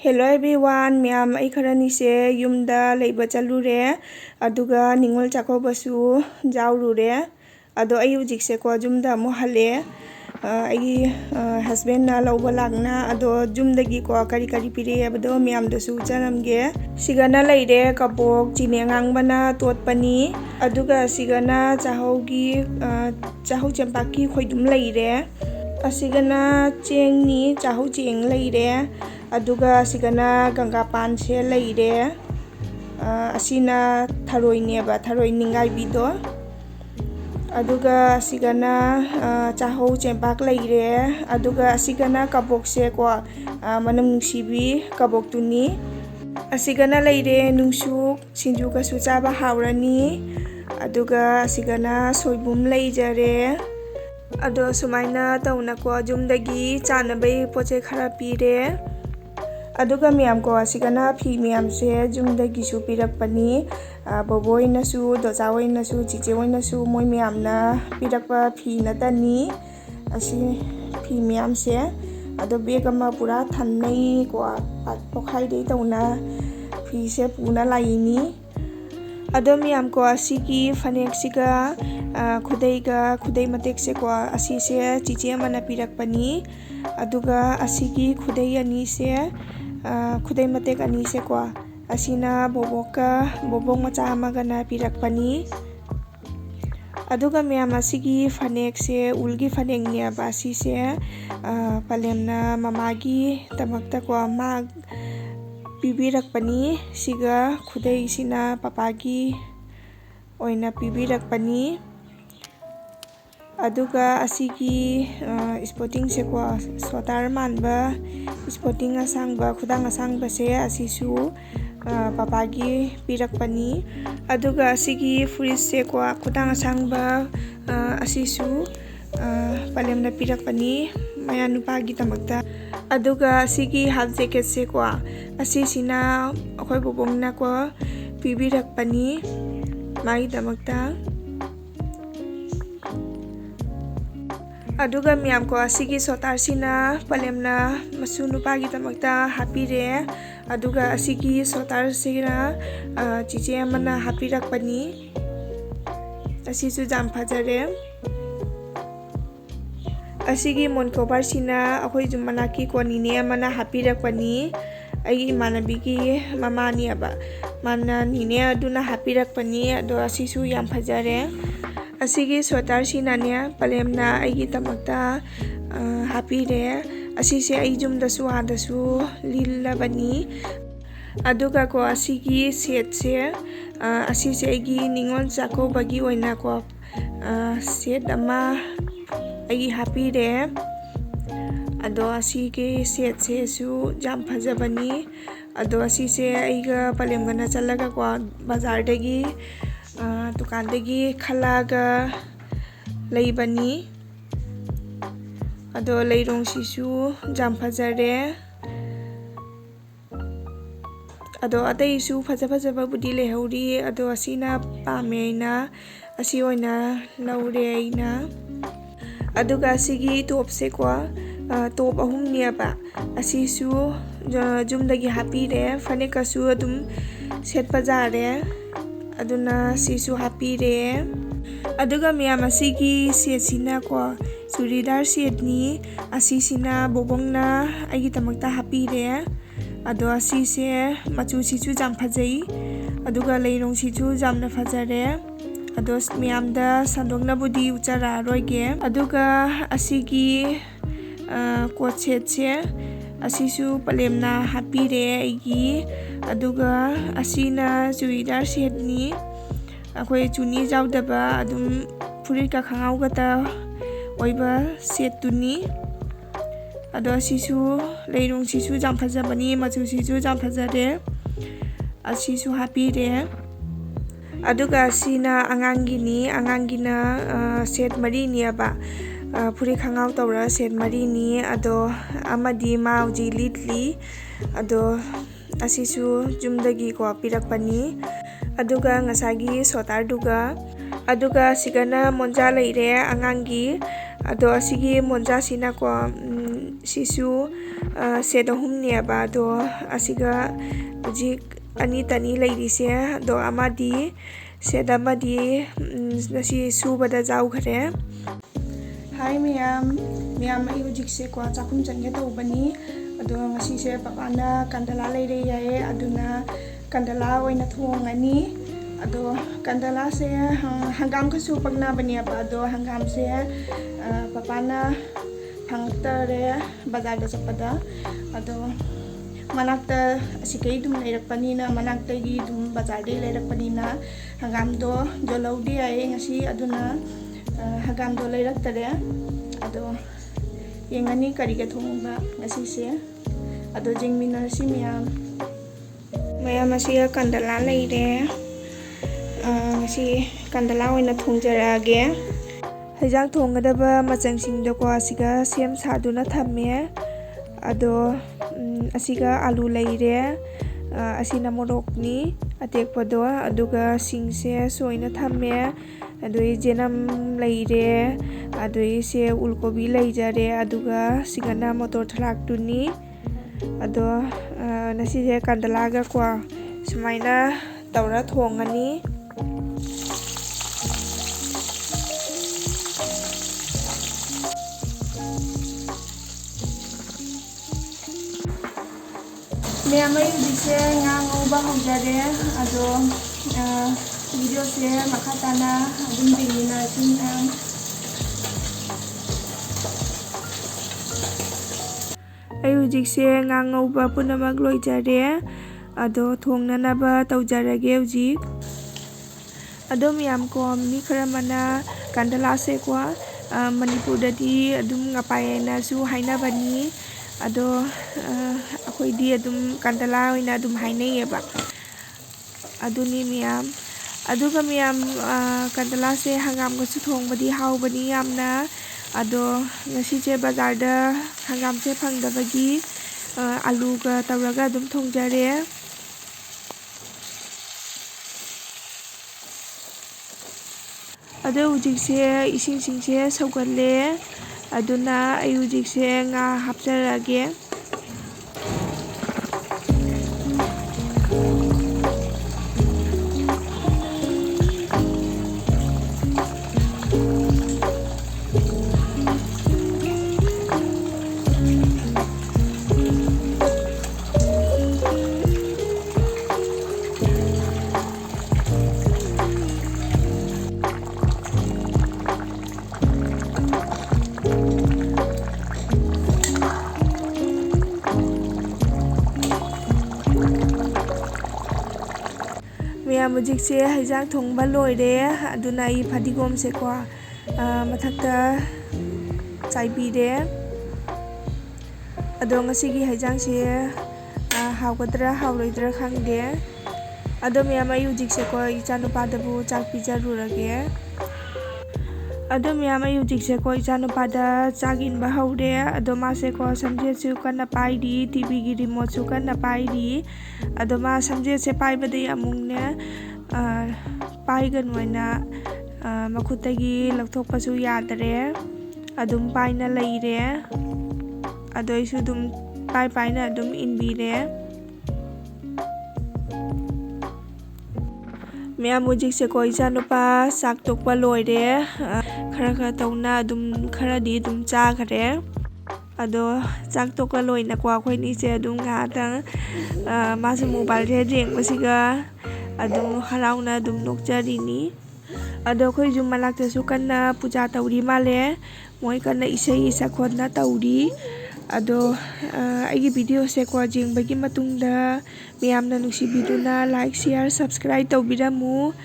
Hello everyone, myam ai kharani se yumda leiba chalure aduga ningol chakobasu jaurure ado ai ujik se ko jumda mu hale ai husband na lauba lagna ado jumdagi ko kari pire abdo myam dasu chanamge sigana leire kabok chinengang bana totpani aduga sigana chahaugi chahau champaki khoidum leire asigana chengni chahau cheng leire aduga sigana ganga pan se leire asina tharoi neba tharoi ningai bido aduga sigana chahau chempak leire aduga sigana kabok se ko manam nungsibi kabok tuni asigana leire nungsuk sinju ka su chaba hawrani aduga sigana soibum leijare ado sumaina tauna ko jumdagi chanabai poche khara pire aduga miyam ko asigana phi miyam se jumdagi su pirakpani boboi nasu dojawai nasu chichewai nasu moi miyam na pirakpa phi natani asi phi miyam se ado begama pura thannai ko pokhai dei tauna phi se puna laini ado miyam ko asigi fanek siga khudai matek se ko asi se chiche mana pirakpani aduga asigi khudai ani se khudai matek ani se ko asina bobong macha magana pirakpani aduga miyam asigi fanek se ulgi fanek nia basi se palemna mamagi tamakta ko mag pibirakpani siga khudai sina papagi oina pibirakpani aduga asigi sporting se ko sotar manba sporting asangba khudang asangba se asisu papagi pirakpani aduga asigi furis se ko khudang asangba asisu palemna pirakpani maya nupagi tamakta aduga asigi half jacket se ko asisina akhoi bobongna ko pibirakpani mai tamakta aduga miyam ko asigi sotar sina palemna masu nupagi tamakta hapire aduga asigi sotar sina chiche amana hapirakpani asisu jam phajare asigi mon cover sina akhoi jumanaki ko nine amana hapirakpani ai manabigi mamani aba mana nine aduna hapirakpani ado asisu yam phajare asigi sotar sinanya palemna aigi tamakta hapire asise ai jumdasu adasu lillabani aduga ko asigi set se asise aigi ningon chako bagi oina ko set ama aigi hapire ado asigi set se su jam phajabani ado asise aiga palemgana chalaga ko bazar dagi dukandagi khalaga leibani ado leirong sisu jam phajare ado adai su phajaba budi lehauri ado asina pameina asi oina laure aina aduga asigi top se ko top ahum niaba asisu jumdagi hapire fanekasu adum setpa jare aduna sisu hapire aduga miyam asigi sesina ko churidar setni asisina bobongna agi tamakta hapire ado asise machu sichu jam phajai aduga leirong sichu jamna phajare ado miyamda sandongna budi uchara roige aduga asigi ko che asisu palemna hapire agi aduga asina churidar setni akhoi chuni jawdaba adum furit ka khangau gata oiba setuni ado asisu leirong sisu jam phajabani machu sisu jam phajare asisu hapire aduga asina angangina set mari niaba puri khangau tawra set mari ni ado amadi mauji litli ado asisu jumdagi ko pirakpani aduga ngasagi sotar duga aduga sigana monja leire angangi ado asigi monja sina ko sisu set ahumneba do asiga hujik ani tani leirise do amadi set amadi nasi subada jaukhare. Hi miyam ai hujik se ko chakhum changge tawbani ado ngasi se papana kandala leire yae aduna kandala oina thongani ado kandala se hangam kasu pagna bani aba ado hangam se papana phangtare bazar da chapada ado manakta asikai dum leirakpani na manakta gi dum bazar de leirakpani na hangam do jolaudi ai ngasi aduna hangam do leiraktare ado yengani kari ga thongba ngasi se ado jingmina si miyam asi kandala leire ngasi kandala oina thongjarage hajang thonggadaba machangsing do ko asiga sem saduna thamme ado asiga alu leire asina morokni atekpado aduga singse soina thamme adoi jenam leire adoi se ulkobi leijare aduga sigana motor thlak tuni ado nasi je kandala ga kwa sumaina tawra thongani miyamai dise ngango ba hojare ado video se makatana adum dingina sinam ai hujik se ngango ba punamak loijare ado thongna ba tawjarage hujik ado miyam ko mi khara mana kandala se ko manipur dadi adum ngapai na su haina bani ado akoi di adum kandala oina adum hainai eba aduni miyam aduga miyam kandala se hangam ga su thongbadi haubani yamna ado ngasi je bazar da hangam se phangdabagi alu ga tawraga adum thongjare ado hujik se ising sing se saugalle aduna ai hujik se nga hapjarage miyam hujik se haijak thongba loire aduna I phadigom se ko mathakta chaibire ado ngasigi haijang se hawgadra hawloidra khangde ado miyam ai hujik se ko ichanupa dabu chak pijarurage ado miyam ai hujik se ko ichanupa da chagin ba hawre ado ma se ko samje chu kana paidi tv gi remote chu kana paidi ado ma samje se paibade amungne paigan waina makhutagi laktokpa chu yadare adum paina leire ado isu dum paina adum inbire miyam hujik se ko ichanupa sak tokpa loire khara tawna adum khara di dum chakhare ado chak tokka loina ko akhoi ni se adum ngatang masu mobile re reng basiga adum harauna adum nokjarini ado khoi jum malakta su kanna puja tawri male moi kanna isai sakhotna tawri ado aigi video se ko jingbagi matungda miyamna nuksibiduna like share subscribe tawbiramu